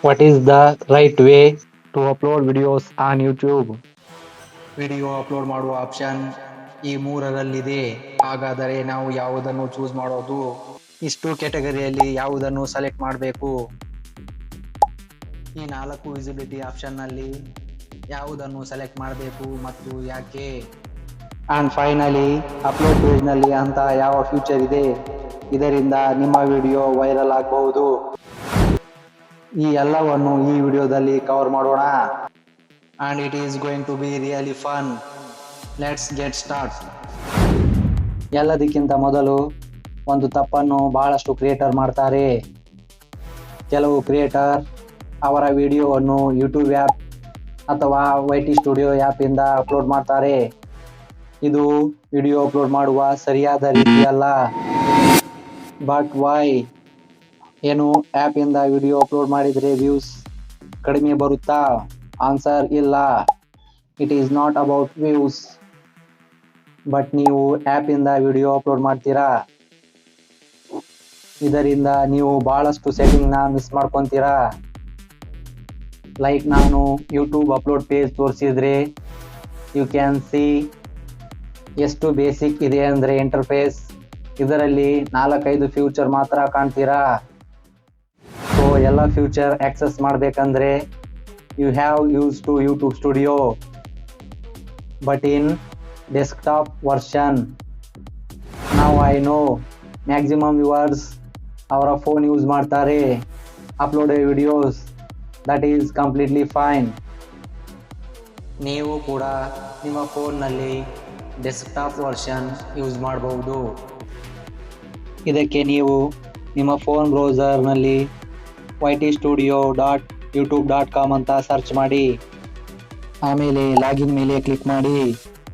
What is the right way to upload videos on YouTube? Video upload ಮಾಡುವ option ಈ ಮೂರರಲ್ಲಿದೆ. ಹಾಗಾದರೆ ನಾವು ಯಾವುದನ್ನು ಚೂಸ್ ಮಾಡೋದು? ಇಷ್ಟು ಕ್ಯಾಟಗರಿಯಲ್ಲಿ ಯಾವುದನ್ನು ಸೆಲೆಕ್ಟ್ ಮಾಡಬೇಕು? ಈ 4 ವಿಸಿಬಿಲಿಟಿ ಆಪ್ಷನ್ನಲ್ಲಿ ಯಾವುದನ್ನು ಸೆಲೆಕ್ಟ್ ಮಾಡಬೇಕು ಮತ್ತು ಯಾಕೆ? ಆ್ಯಂಡ್ ಫೈನಲಿ ಅಪ್ಲೋಡ್ ಪೇಜ್ನಲ್ಲಿ ಅಂತ ಯಾವ ಫ್ಯೂಚರ್ ಇದೆ, ಇದರಿಂದ ನಿಮ್ಮ ವಿಡಿಯೋ ವೈರಲ್ ಆಗಬಹುದು. ಈ ಎಲ್ಲವನ್ನು ಈ ವಿಡಿಯೋದಲ್ಲಿ ಕವರ್ ಮಾಡೋಣ. And it is going to be really fun. Let's get start. ಎಲ್ಲದಕ್ಕಿಂತ ಮೊದಲು ಒಂದು ತಪ್ಪನ್ನು ಬಹಳಷ್ಟು ಕ್ರಿಯೇಟರ್ ಮಾಡ್ತಾರೆ. ಕೆಲವು ಕ್ರಿಯೇಟರ್ ಅವರ ವಿಡಿಯೋವನ್ನು ಯೂಟ್ಯೂಬ್ ಆ್ಯಪ್ ಅಥವಾ YT ಸ್ಟುಡಿಯೋ ಆ್ಯಪಿಂದ ಅಪ್ಲೋಡ್ ಮಾಡ್ತಾರೆ. ಇದು ವಿಡಿಯೋ ಅಪ್ಲೋಡ್ ಮಾಡುವ ಸರಿಯಾದ ರೀತಿಯಲ್ಲ. But why? ಏನು ಆ್ಯಪಿಂದ ವಿಡಿಯೋ ಅಪ್ಲೋಡ್ ಮಾಡಿದರೆ ವ್ಯೂಸ್ ಕಡಿಮೆ ಬರುತ್ತಾ? ಆನ್ಸರ್ ಇಲ್ಲ. It is not about views. But ನೀವು ಆ್ಯಪಿಂದ ವಿಡಿಯೋ ಅಪ್ಲೋಡ್ ಮಾಡ್ತೀರಾ, ಇದರಿಂದ ನೀವು ಭಾಳಷ್ಟು ಸೆಟ್ಟಿಂಗ್ನ ಮಿಸ್ ಮಾಡ್ಕೊತೀರಾ. ಲೈಕ್ ನಾನು ಯೂಟ್ಯೂಬ್ ಅಪ್ಲೋಡ್ ಪೇಜ್ ತೋರಿಸಿದ್ರೆ ಯು ಕ್ಯಾನ್ ಸಿ ಎಷ್ಟು ಬೇಸಿಕ್ ಇದೆ ಅಂದರೆ ಇಂಟರ್ಫೇಸ್. ಇದರಲ್ಲಿ 4-5 ಫ್ಯೂಚರ್ ಮಾತ್ರ ಕಾಣ್ತೀರಾ. ಸೊ ಎಲ್ಲ ಫ್ಯೂಚರ್ ಆಕ್ಸೆಸ್ ಮಾಡಬೇಕಂದ್ರೆ you have use to YouTube studio, but in desktop version. ನಾವು ಐ ನೋ ಮ್ಯಾಕ್ಸಿಮಮ್ ವ್ಯೂವರ್ಸ್ ಅವರ ಫೋನ್ ಯೂಸ್ ಮಾಡ್ತಾರೆ upload videos. That is completely fine. ನೀವು ಕೂಡ ನಿಮ್ಮ ಫೋನ್ನಲ್ಲಿ ಡೆಸ್ಕ್ಟಾಪ್ ವರ್ಷನ್ ಯೂಸ್ ಮಾಡಬಹುದು. ಇದಕ್ಕೆ ನೀವು ನಿಮ್ಮ ಫೋನ್ ಬ್ರೌಸರ್ನಲ್ಲಿ ytstudio.youtube.com ಅಂತ ಸರ್ಚ್ ಮಾಡಿ, ಆಮೇಲೆ ಲಾಗಿನ್ ಮೇಲೆ ಕ್ಲಿಕ್ ಮಾಡಿ.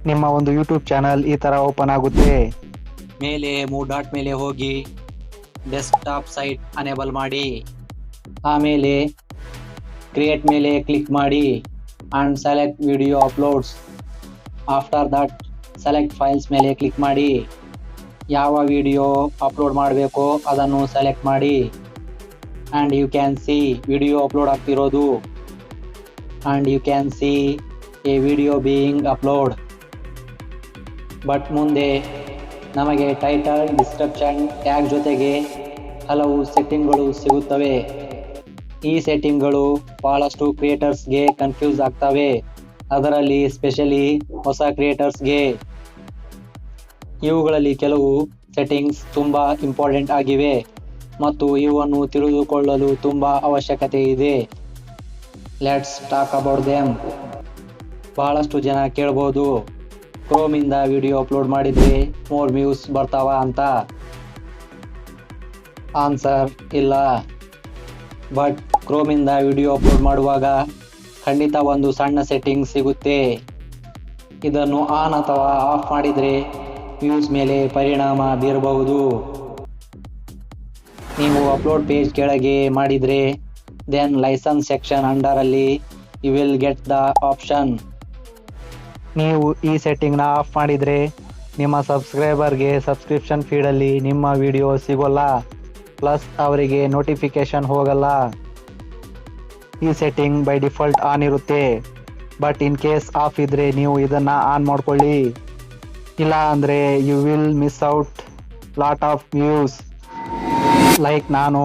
ನಿಮ್ಮ ಒಂದು ಯೂಟ್ಯೂಬ್ ಚಾನಲ್ ಈ ಥರ ಓಪನ್ ಆಗುತ್ತೆ. ಮೇಲೆ 3 ಡಾಟ್ ಮೇಲೆ ಹೋಗಿ ಡೆಸ್ಕ್ಟಾಪ್ ಸೈಟ್ ಅನೇಬಲ್ ಮಾಡಿ, ಆಮೇಲೆ ಕ್ರಿಯೇಟ್ ಮೇಲೆ ಕ್ಲಿಕ್ ಮಾಡಿ and select video uploads. After that select files ಮೇಲೆ ಕ್ಲಿಕ್ ಮಾಡಿ. ಯಾವ ವಿಡಿಯೋ ಅಪ್ಲೋಡ್ ಮಾಡಬೇಕೋ ಅದನ್ನು ಸೆಲೆಕ್ಟ್ ಮಾಡಿ. And you can see video upload ಆಗ್ತಿರೋದು. And you can see a video being upload. But ಮುಂದೆ ನಮಗೆ ಟೈಟಲ್, ಡಿಸ್ಕ್ರಿಪ್ಷನ್, ಟ್ಯಾಗ್ ಜೊತೆಗೆ ಹಲವು ಸೆಟ್ಟಿಂಗ್ಗಳು ಸಿಗುತ್ತವೆ. ಈ ಸೆಟ್ಟಿಂಗ್ಗಳು ಭಾಳಷ್ಟು ಕ್ರಿಯೇಟರ್ಸ್ಗೆ ಕನ್ಫ್ಯೂಸ್ ಆಗ್ತವೆ, ಅದರಲ್ಲಿ ಸ್ಪೆಷಲಿ ಹೊಸ ಕ್ರಿಯೇಟರ್ಸ್ಗೆ. ಇವುಗಳಲ್ಲಿ ಕೆಲವು ಸೆಟ್ಟಿಂಗ್ಸ್ ತುಂಬ ಇಂಪಾರ್ಟೆಂಟ್ ಆಗಿವೆ ಮತ್ತು ಇವನ್ನು ತಿಳಿದುಕೊಳ್ಳಲು ತುಂಬ ಅವಶ್ಯಕತೆ ಇದೆ. Let's talk about them. ಭಾಳಷ್ಟು ಜನ ಕೇಳ್ಬೋದು, ಕ್ರೋಮಿಂದ ವಿಡಿಯೋ ಅಪ್ಲೋಡ್ ಮಾಡಿದರೆ ಮೋರ್ ವ್ಯೂಸ್ ಬರ್ತಾವ ಅಂತ. ಆನ್ಸರ್ ಇಲ್ಲ. ಬಟ್ ಕ್ರೋಮಿಂದ ವಿಡಿಯೋ ಅಪ್ಲೋಡ್ ಮಾಡುವಾಗ ಖಂಡಿತ ಒಂದು ಸಣ್ಣ ಸೆಟ್ಟಿಂಗ್ ಸಿಗುತ್ತೆ. ಇದನ್ನು ಆನ್ ಅಥವಾ ಆಫ್ ಮಾಡಿದರೆ ವ್ಯೂಸ್ ಮೇಲೆ ಪರಿಣಾಮ ಬೀರಬಹುದು. ನೀವು ಅಪ್ಲೋಡ್ ಪೇಜ್ ಕೆಳಗೆ ಮಾಡಿದರೆ ದೆನ್ ಲೈಸೆನ್ಸ್ ಸೆಕ್ಷನ್ ಅಂಡರಲ್ಲಿ you will get the option. ನೀವು ಈ ಸೆಟ್ಟಿಂಗ್ನ ಆಫ್ ಮಾಡಿದರೆ ನಿಮ್ಮ ಸಬ್ಸ್ಕ್ರೈಬರ್ಗೆ ಸಬ್ಸ್ಕ್ರಿಪ್ಷನ್ ಫೀಡಲ್ಲಿ ನಿಮ್ಮ ವಿಡಿಯೋ ಸಿಗೋಲ್ಲ, ಪ್ಲಸ್ ಅವರಿಗೆ ನೋಟಿಫಿಕೇಶನ್ ಹೋಗಲ್ಲ. ಈ ಸೆಟ್ಟಿಂಗ್ ಬೈ ಡಿಫಾಲ್ಟ್ ಆನ್ ಇರುತ್ತೆ. ಬಟ್ ಇನ್ ಕೇಸ್ ಆಫ್ ಇದ್ದರೆ ನೀವು ಇದನ್ನು ಆನ್ ಮಾಡ್ಕೊಳ್ಳಿ, ಇಲ್ಲ ಅಂದರೆ you will miss out lot of views. Like ನಾನು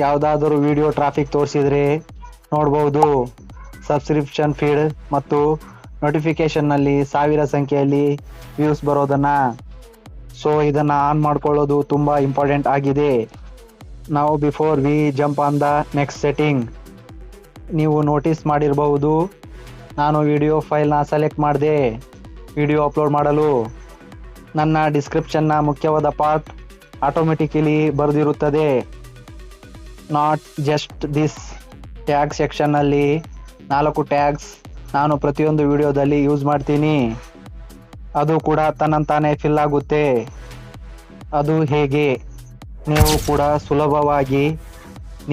ಯಾವುದಾದರೂ ವಿಡಿಯೋ ಟ್ರಾಫಿಕ್ ತೋರಿಸಿದರೆ ನೋಡ್ಬೋದು ಸಬ್ಸ್ಕ್ರಿಪ್ಷನ್ ಫೀಡ್ ಮತ್ತು ನೋಟಿಫಿಕೇಷನ್ನಲ್ಲಿ 1000 ಸಂಖ್ಯೆಯಲ್ಲಿ ವ್ಯೂಸ್ ಬರೋದನ್ನು. ಸೊ ಇದನ್ನು ಆನ್ ಮಾಡ್ಕೊಳ್ಳೋದು ತುಂಬ ಇಂಪಾರ್ಟೆಂಟ್ ಆಗಿದೆ. ನಾವು before we jump on the next setting, ನೀವು ನೋಟಿಸ್ ಮಾಡಿರಬಹುದು ನಾನು ವಿಡಿಯೋ ಫೈಲ್ನ ಸೆಲೆಕ್ಟ್ ಮಾಡಿದೆ ವಿಡಿಯೋ ಅಪ್ಲೋಡ್ ಮಾಡಲು. ನನ್ನ ಡಿಸ್ಕ್ರಿಪ್ಷನ್ನ ಮುಖ್ಯವಾದ ಪಾರ್ಟ್ ಆಟೋಮೆಟಿಕಲಿ ಬರೆದಿರುತ್ತದೆ. Not just this. ಟ್ಯಾಗ್ ಸೆಕ್ಷನ್ನಲ್ಲಿ 4 ಟ್ಯಾಗ್ಸ್ ನಾನು ಪ್ರತಿಯೊಂದು ವಿಡಿಯೋದಲ್ಲಿ ಯೂಸ್ ಮಾಡ್ತೀನಿ. ಅದು ಕೂಡ ತನ್ನಂತಾನೇ ಫಿಲ್ ಆಗುತ್ತೆ. ಅದು ಹೇಗೆ? ನೀವು ಕೂಡ ಸುಲಭವಾಗಿ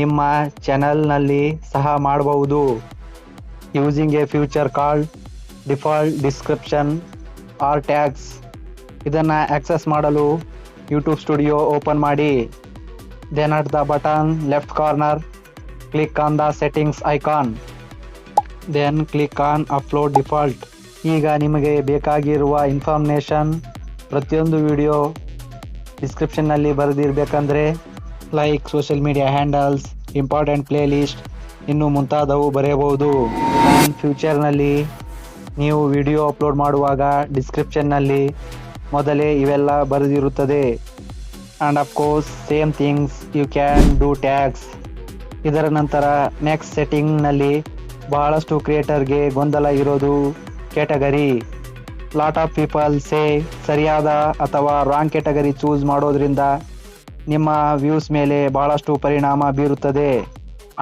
ನಿಮ್ಮ ಚಾನಲ್ನಲ್ಲಿ ಸಹ ಮಾಡಬಹುದು. Using a feature called default description or tags. ಇದನ್ನು ಆಕ್ಸೆಸ್ ಮಾಡಲು ಯೂಟ್ಯೂಬ್ ಸ್ಟುಡಿಯೋ ಓಪನ್ ಮಾಡಿ. Then at the bottom left corner click on the settings icon. Then click on upload default. ಈಗ ನಿಮಗೆ ಬೇಕಾಗಿರುವ ಇನ್ಫಾರ್ಮೇಷನ್ ಪ್ರತಿಯೊಂದು ವಿಡಿಯೋ ಡಿಸ್ಕ್ರಿಪ್ಷನ್ನಲ್ಲಿ ಬರೆದಿರಬೇಕಂದ್ರೆ like social media handles, important playlist ಇನ್ನೂ ಮುಂತಾದವು ಬರೆಯಬಹುದು. ಆ್ಯಂಡ್ ಫ್ಯೂಚರ್ನಲ್ಲಿ ನೀವು ವಿಡಿಯೋ ಅಪ್ಲೋಡ್ ಮಾಡುವಾಗ ಡಿಸ್ಕ್ರಿಪ್ಷನ್ನಲ್ಲಿ ಮೊದಲೇ ಇವೆಲ್ಲ ಬರೆದಿರುತ್ತದೆ. And of course same things you can do tags. ಇದರ ನಂತರ ನೆಕ್ಸ್ಟ್ ಸೆಟ್ಟಿಂಗ್ನಲ್ಲಿ ಬಹಳಷ್ಟು ಕ್ರಿಯೇಟರ್ಗೆ ಗೊಂದಲ ಇರೋದು category. Lot of people say ಸರಿಯಾದ ಅಥವಾ ರಾಂಗ್ ಕ್ಯಾಟಗರಿ ಚೂಸ್ ಮಾಡೋದ್ರಿಂದ ನಿಮ್ಮ ವ್ಯೂಸ್ ಮೇಲೆ ಬಹಳಷ್ಟು ಪರಿಣಾಮ ಬೀರುತ್ತದೆ.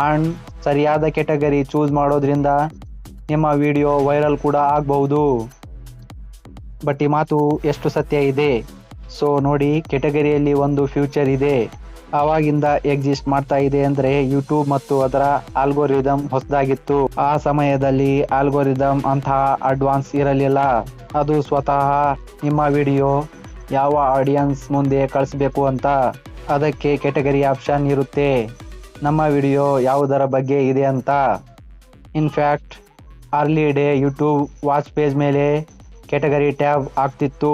ಆ್ಯಂಡ್ ಸರಿಯಾದ ಕ್ಯಾಟಗರಿ ಚೂಸ್ ಮಾಡೋದ್ರಿಂದ ನಿಮ್ಮ ವಿಡಿಯೋ ವೈರಲ್ ಕೂಡ ಆಗಬಹುದು. ಬಟ್ ಈ ಮಾತು ಎಷ್ಟು ಸತ್ಯ ಇದೆ? ಸೊ ನೋಡಿ, ಕ್ಯಾಟಗರಿಯಲ್ಲಿ ಒಂದು ಫ್ಯೂಚರ್ ಇದೆ, ಆವಾಗಿಂದ ಎಕ್ಸಿಸ್ಟ್ ಮಾಡ್ತಾ ಇದೆ ಅಂದರೆ ಯೂಟ್ಯೂಬ್ ಮತ್ತು ಅದರ ಆಲ್ಗೋರಿದಮ್ ಹೊಸದಾಗಿತ್ತು. ಆ ಸಮಯದಲ್ಲಿ ಆಲ್ಗೋರಿದಮ್ ಅಂತಹ ಅಡ್ವಾನ್ಸ್ ಇರಲಿಲ್ಲ. ಅದು ಸ್ವತಃ ನಿಮ್ಮ ವಿಡಿಯೋ ಯಾವ ಆಡಿಯನ್ಸ್ ಮುಂದೆ ಕಳಿಸ್ಬೇಕು ಅಂತ ಅದಕ್ಕೆ ಕ್ಯಾಟಗರಿ ಆಪ್ಷನ್ ಇರುತ್ತೆ, ನಮ್ಮ ವಿಡಿಯೋ ಯಾವುದರ ಬಗ್ಗೆ ಇದೆ ಅಂತ. In fact early day YouTube watch page ಮೇಲೆ ಕ್ಯಾಟಗರಿ ಟ್ಯಾಬ್ ಆಗ್ತಿತ್ತು.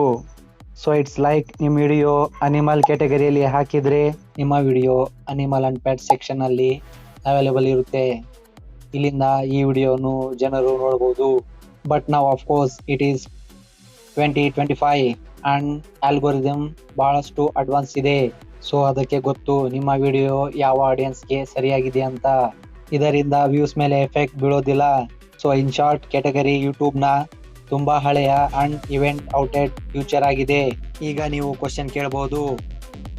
ಸೊ ಇಟ್ಸ್ ಲೈಕ್ ನಿಮ್ಮ ವಿಡಿಯೋ ಅನಿಮಲ್ ಕ್ಯಾಟಗರಿಯಲ್ಲಿ ಹಾಕಿದರೆ ನಿಮ್ಮ ವಿಡಿಯೋ ಅನಿಮಲ್ ಆ್ಯಂಡ್ ಪೆಟ್ ಸೆಕ್ಷನ್ನಲ್ಲಿ ಅವೈಲೇಬಲ್ ಇರುತ್ತೆ. ಇಲ್ಲಿಂದ ಈ ವಿಡಿಯೋನು ಜನರು ನೋಡ್ಬೋದು. ಬಟ್ ನಾವು of course it is 2025 and algorithm ಭಾಳಷ್ಟು ಅಡ್ವಾನ್ಸ್ ಇದೆ. ಸೊ ಅದಕ್ಕೆ ಗೊತ್ತು ನಿಮ್ಮ ವಿಡಿಯೋ ಯಾವ ಆಡಿಯನ್ಸ್ಗೆ ಸರಿಯಾಗಿದೆ ಅಂತ. ಇದರಿಂದ ವ್ಯೂಸ್ ಮೇಲೆ ಎಫೆಕ್ಟ್ ಬೀಳೋದಿಲ್ಲ. ಸೊ ಇನ್ ಶಾರ್ಟ್, ಕ್ಯಾಟಗರಿ ಯೂಟ್ಯೂಬ್ನ ತುಂಬ ಹಳೆಯ ಆ್ಯಂಡ್ ಇವೆಂಟ್ ಔಟೆಡ್ ಫ್ಯೂಚರ್ ಆಗಿದೆ. ಈಗ ನೀವು ಕ್ವಶನ್ ಕೇಳಬಹುದು,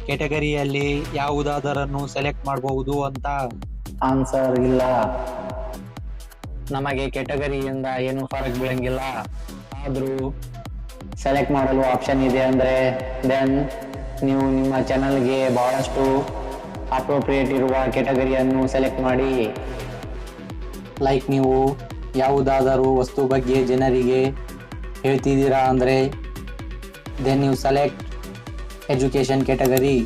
ಕ್ಯಾಟಗರಿಯಲ್ಲಿ ಯಾವುದಾದರನ್ನು ಸೆಲೆಕ್ಟ್ ಮಾಡಬಹುದು ಅಂತ. ಆನ್ಸರ್ ಇಲ್ಲ. ನಮಗೆ ಕ್ಯಾಟಗರಿಯಿಂದ ಏನು ಫರಕ್ ಬೀಳಂಗಿಲ್ಲ. ಆದರೂ ಸೆಲೆಕ್ಟ್ ಮಾಡಲು ಆಪ್ಷನ್ ಇದೆ ಅಂದರೆ ದೆನ್ ನೀವು ನಿಮ್ಮ ಚಾನಲ್ಗೆ ಬಹಳಷ್ಟು ಅಪ್ರೋಪ್ರಿಯೇಟ್ ಇರುವ ಕ್ಯಾಟಗರಿಯನ್ನು ಸೆಲೆಕ್ಟ್ ಮಾಡಿ. ಲೈಕ್ ನೀವು ಯಾವುದಾದರೂ ವಸ್ತು ಬಗ್ಗೆ ಜನರಿಗೆ ಹೇಳ್ತಿದ್ದೀರಾ ಅಂದರೆ ದೆನ್ ನೀವು ಸೆಲೆಕ್ಟ್ ಎಜುಕೇಷನ್ ಕ್ಯಾಟಗರಿ.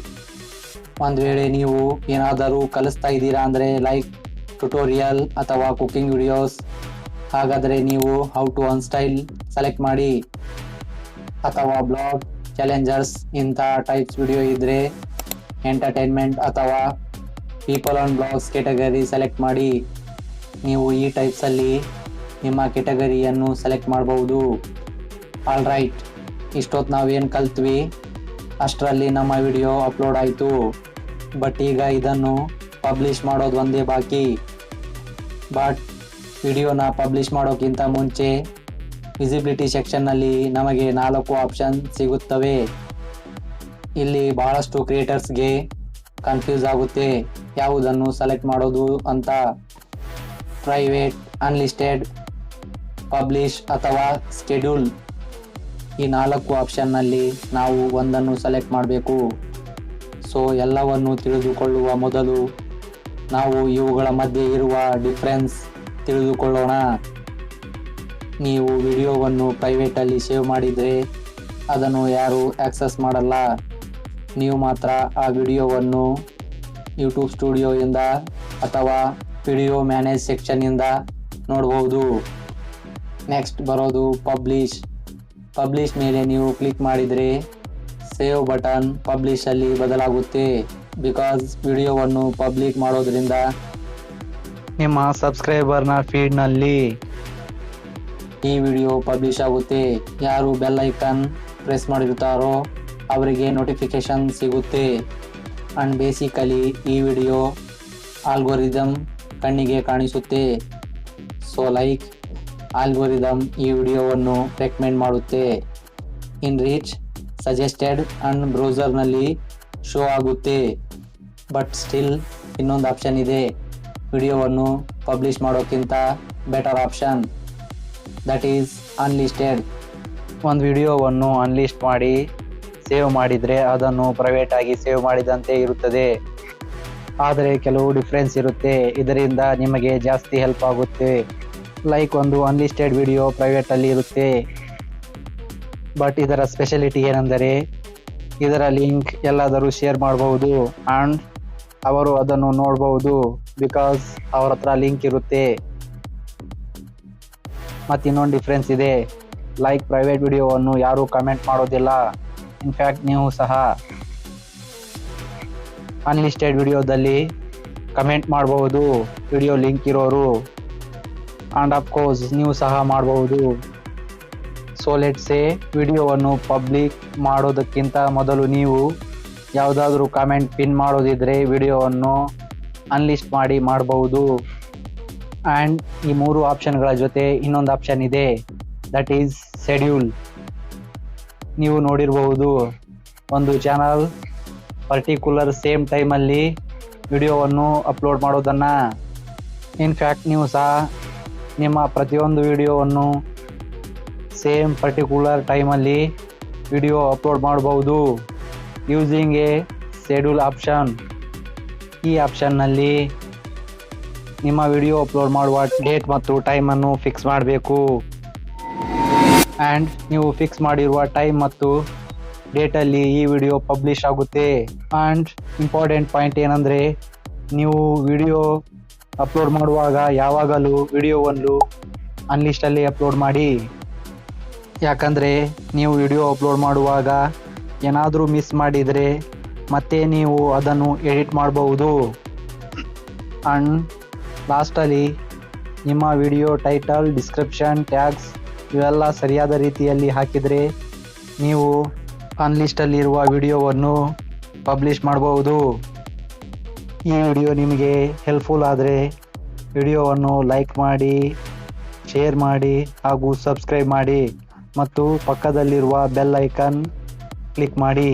ಒಂದು ವೇಳೆ ನೀವು ಏನಾದರೂ ಕಲಿಸ್ತಾ ಇದ್ದೀರಾ ಅಂದರೆ ಲೈಕ್ ಟ್ಯುಟೋರಿಯಲ್ ಅಥವಾ ಕುಕಿಂಗ್ ವಿಡಿಯೋಸ್, ಹಾಗಾದರೆ ನೀವು how to and style select ಮಾಡಿ. ಅಥವಾ ಬ್ಲಾಗ್ ಚಾಲೆಂಜರ್ಸ್ ಇಂಥ ಟೈಪ್ಸ್ ವಿಡಿಯೋ ಇದ್ದರೆ ಎಂಟರ್ಟೈನ್ಮೆಂಟ್ ಅಥವಾ people and blogs category select ಮಾಡಿ. ನೀವು ಈ ಟೈಪ್ಸಲ್ಲಿ ನಿಮ್ಮ ಕ್ಯಾಟಗರಿಯನ್ನು ಸೆಲೆಕ್ಟ್ ಮಾಡಬಹುದು. ಆಲ್ ರೈಟ್, ಇಷ್ಟೊತ್ತು ನಾವೇನು ಕಲ್ತ್ವಿ ಅಷ್ಟರಲ್ಲಿ ನಮ್ಮ ವಿಡಿಯೋ ಅಪ್ಲೋಡ್ ಆಯಿತು. ಬಟ್ ಈಗ ಇದನ್ನು ಪಬ್ಲಿಷ್ ಮಾಡೋದು ಒಂದೇ ಬಾಕಿ. ಬಟ್ ವಿಡಿಯೋನ ಪಬ್ಲಿಷ್ ಮಾಡೋಕ್ಕಿಂತ ಮುಂಚೆ ವಿಸಿಬಿಲಿಟಿ ಸೆಕ್ಷನ್ನಲ್ಲಿ ನಮಗೆ 4 ಆಪ್ಷನ್ ಸಿಗುತ್ತವೆ. ಇಲ್ಲಿ ಬಹಳಷ್ಟು ಕ್ರಿಯೇಟರ್ಸ್ಗೆ ಕನ್ಫ್ಯೂಸ್ ಆಗುತ್ತೆ ಯಾವುದನ್ನು ಸೆಲೆಕ್ಟ್ ಮಾಡೋದು ಅಂತ. ಪ್ರೈವೇಟ್, ಅನ್ಲಿಸ್ಟೆಡ್, ಪಬ್ಲಿಷ್ ಅಥವಾ ಸ್ಕೆಡ್ಯೂಲ್, ಈ 4 ಆಪ್ಷನ್ನಲ್ಲಿ ನಾವು ಒಂದನ್ನು ಸೆಲೆಕ್ಟ್ ಮಾಡಬೇಕು. ಸೊ ಎಲ್ಲವನ್ನು ತಿಳಿದುಕೊಳ್ಳುವ ಮೊದಲು ನಾವು ಇವುಗಳ ಮಧ್ಯೆ ಇರುವ ಡಿಫ್ರೆನ್ಸ್ ತಿಳಿದುಕೊಳ್ಳೋಣ. ನೀವು ವಿಡಿಯೋವನ್ನು ಪ್ರೈವೇಟಲ್ಲಿ ಸೇವ್ ಮಾಡಿದರೆ ಅದನ್ನು ಯಾರೂ ಆಕ್ಸೆಸ್ ಮಾಡಲ್ಲ. ನೀವು ಮಾತ್ರ ಆ ವಿಡಿಯೋವನ್ನು ಯೂಟ್ಯೂಬ್ ಸ್ಟುಡಿಯೋಯಿಂದ ಅಥವಾ ವಿಡಿಯೋ ಮ್ಯಾನೇಜ್ ಸೆಕ್ಷನ್ನಿಂದ ನೋಡ್ಬೋದು. ನೆಕ್ಸ್ಟ್ ಬರೋದು ಪಬ್ಲಿಷ್. ಪಬ್ಲಿಷ್ ಮೇಲೆ ನೀವು ಕ್ಲಿಕ್ ಮಾಡಿದರೆ ಸೇವ್ ಬಟನ್ ಪಬ್ಲಿಷಲ್ಲಿ ಬದಲಾಗುತ್ತೆ. ಬಿಕಾಸ್ ವಿಡಿಯೋವನ್ನು ಪಬ್ಲಿಕ್ ಮಾಡೋದ್ರಿಂದ ನಿಮ್ಮ ಸಬ್ಸ್ಕ್ರೈಬರ್ನ ಫೀಡ್ನಲ್ಲಿ ಈ ವಿಡಿಯೋ ಪಬ್ಲಿಷ್ ಆಗುತ್ತೆ. ಯಾರು ಬೆಲ್ ಐಕನ್ ಪ್ರೆಸ್ ಮಾಡಿರ್ತಾರೋ ಅವರಿಗೆ ನೋಟಿಫಿಕೇಶನ್ ಸಿಗುತ್ತೆ. ಆ್ಯಂಡ್ ಬೇಸಿಕಲಿ ಈ ವಿಡಿಯೋ ಆಲ್ಗೋರಿದಮ್ ಕಣ್ಣಿಗೆ ಕಾಣಿಸುತ್ತೆ. ಸೊ ಲೈಕ್ ಆಲ್ಗೋರಿದಮ್ ಈ ವಿಡಿಯೋವನ್ನು ರೆಕಮೆಂಡ್ ಮಾಡುತ್ತೆ. ಇನ್ ರೀಚ್, ಸಜೆಸ್ಟೆಡ್ ಆ್ಯಂಡ್ ಬ್ರೌಸರ್ನಲ್ಲಿ ಶೋ ಆಗುತ್ತೆ. ಬಟ್ ಸ್ಟಿಲ್ ಇನ್ನೊಂದು ಆಪ್ಷನ್ ಇದೆ, ವಿಡಿಯೋವನ್ನು ಪಬ್ಲಿಷ್ ಮಾಡೋಕ್ಕಿಂತ better option, that is unlisted. ಒಂದು ವಿಡಿಯೋವನ್ನು ಅನ್ಲಿಸ್ಟ್ ಮಾಡಿ ಸೇವ್ ಮಾಡಿದರೆ ಅದನ್ನು ಪ್ರೈವೇಟಾಗಿ ಸೇವ್ ಮಾಡಿದಂತೆ ಇರುತ್ತದೆ. ಆದರೆ ಕೆಲವು ಡಿಫ್ರೆನ್ಸ್ ಇರುತ್ತೆ, ಇದರಿಂದ ನಿಮಗೆ ಜಾಸ್ತಿ ಹೆಲ್ಪ್ ಆಗುತ್ತೆ. ಲೈಕ್ ಒಂದು ಅನ್ಲಿಸ್ಟೆಡ್ ವಿಡಿಯೋ ಪ್ರೈವೇಟಲ್ಲಿ ಇರುತ್ತೆ. ಬಟ್ ಇದರ ಸ್ಪೆಷಾಲಿಟಿ ಏನೆಂದರೆ ಇದರ ಲಿಂಕ್ ಎಲ್ಲಾದರೂ ಶೇರ್ ಮಾಡಬಹುದು ಆ್ಯಂಡ್ ಅವರು ಅದನ್ನು ನೋಡಬಹುದು. ಬಿಕಾಸ್ ಅವ್ರ ಹತ್ರ ಲಿಂಕ್ ಇರುತ್ತೆ. ಮತ್ತು ಇನ್ನೊಂದು ಡಿಫ್ರೆನ್ಸ್ ಇದೆ, ಲೈಕ್ ಪ್ರೈವೇಟ್ ವಿಡಿಯೋವನ್ನು ಯಾರೂ ಕಮೆಂಟ್ ಮಾಡೋದಿಲ್ಲ. ಇನ್ಫ್ಯಾಕ್ಟ್ ನೀವು ಸಹ ಅನ್ಲಿಸ್ಟೆಡ್ ವಿಡಿಯೋದಲ್ಲಿ ಕಮೆಂಟ್ ಮಾಡಬಹುದು, ವಿಡಿಯೋ ಲಿಂಕ್ ಇರೋರು. ಆ್ಯಂಡ್ ಆಫ್ ಕೋರ್ಸ್ ನೀವು ಸಹ ಮಾಡಬಹುದು. ಸೊ ಲೆಟ್ಸ್ ಸೇ ವಿಡಿಯೋವನ್ನು ಪಬ್ಲಿಕ್ ಮಾಡೋದಕ್ಕಿಂತ ಮೊದಲು ನೀವು ಯಾವುದಾದ್ರೂ ಕಾಮೆಂಟ್ ಪಿನ್ ಮಾಡೋದಿದ್ರೆ ವಿಡಿಯೋವನ್ನು ಅನ್ಲಿಸ್ಟ್ ಮಾಡಿ ಮಾಡಬಹುದು. ಆ್ಯಂಡ್ ಈ 3 ಆಪ್ಷನ್ಗಳ ಜೊತೆ ಇನ್ನೊಂದು ಆಪ್ಷನ್ ಇದೆ, ದಟ್ ಈಸ್ ಶೆಡ್ಯೂಲ್. ನೀವು ನೋಡಿರಬಹುದು, ಒಂದು ಚಾನಲ್ ಪರ್ಟಿಕ್ಯುಲರ್ ಸೇಮ್ ಟೈಮಲ್ಲಿ ವಿಡಿಯೋವನ್ನು ಅಪ್ಲೋಡ್ ಮಾಡೋದನ್ನು. ಇನ್ಫ್ಯಾಕ್ಟ್ ನೀವು ಸಹ ನಿಮ್ಮ ಪ್ರತಿಯೊಂದು ವಿಡಿಯೋವನ್ನು ಸೇಮ್ ಪರ್ಟಿಕ್ಯುಲರ್ ಟೈಮಲ್ಲಿ ವಿಡಿಯೋ ಅಪ್ಲೋಡ್ ಮಾಡಬಹುದು ಯೂಸಿಂಗ್ ಎ ಶೆಡ್ಯೂಲ್ ಆಪ್ಷನ್. ಈ ಆಪ್ಷನ್ನಲ್ಲಿ ನಿಮ್ಮ ವಿಡಿಯೋ ಅಪ್ಲೋಡ್ ಮಾಡುವ ಡೇಟ್ ಮತ್ತು ಟೈಮನ್ನು ಫಿಕ್ಸ್ ಮಾಡಬೇಕು. ಆ್ಯಂಡ್ ನೀವು ಫಿಕ್ಸ್ ಮಾಡಿರುವ ಟೈಮ್ ಮತ್ತು ಡೇಟಲ್ಲಿ ಈ ವಿಡಿಯೋ ಪಬ್ಲಿಷ್ ಆಗುತ್ತೆ. ಆ್ಯಂಡ್ ಇಂಪಾರ್ಟೆಂಟ್ ಪಾಯಿಂಟ್ ಏನಂದರೆ, ನೀವು ವಿಡಿಯೋ ಅಪ್ಲೋಡ್ ಮಾಡುವಾಗ ಯಾವಾಗಲೂ ವಿಡಿಯೋವನ್ನು ಅನ್ಲಿಸ್ಟಲ್ಲಿ ಅಪ್ಲೋಡ್ ಮಾಡಿ. ಯಾಕಂದರೆ ನೀವು ವಿಡಿಯೋ ಅಪ್ಲೋಡ್ ಮಾಡುವಾಗ ಏನಾದರೂ ಮಿಸ್ ಮಾಡಿದರೆ ಮತ್ತೆ ನೀವು ಅದನ್ನು ಎಡಿಟ್ ಮಾಡಬಹುದು. ಆ್ಯಂಡ್ ಲಾಸ್ಟಲ್ಲಿ ನಿಮ್ಮ ವಿಡಿಯೋ ಟೈಟಲ್, ಡಿಸ್ಕ್ರಿಪ್ಷನ್, ಟ್ಯಾಗ್ಸ್ ಇವೆಲ್ಲ ಸರಿಯಾದ ರೀತಿಯಲ್ಲಿ ಹಾಕಿದರೆ ನೀವು ಅನ್ಲಿಸ್ಟಲ್ಲಿರುವ ವಿಡಿಯೋವನ್ನು ಪಬ್ಲಿಷ್ ಮಾಡಬಹುದು. ಈ ವಿಡಿಯೋ ನಿಮಗೆ ಹೆಲ್ಪ್ಫುಲ್ ಆದರೆ ವಿಡಿಯೋವನ್ನು ಲೈಕ್ ಮಾಡಿ, ಶೇರ್ ಮಾಡಿ ಹಾಗೂ ಸಬ್ಸ್ಕ್ರೈಬ್ ಮಾಡಿ ಮತ್ತು ಪಕ್ಕದಲ್ಲಿರುವ ಬೆಲ್ ಐಕಾನ್ ಕ್ಲಿಕ್ ಮಾಡಿ.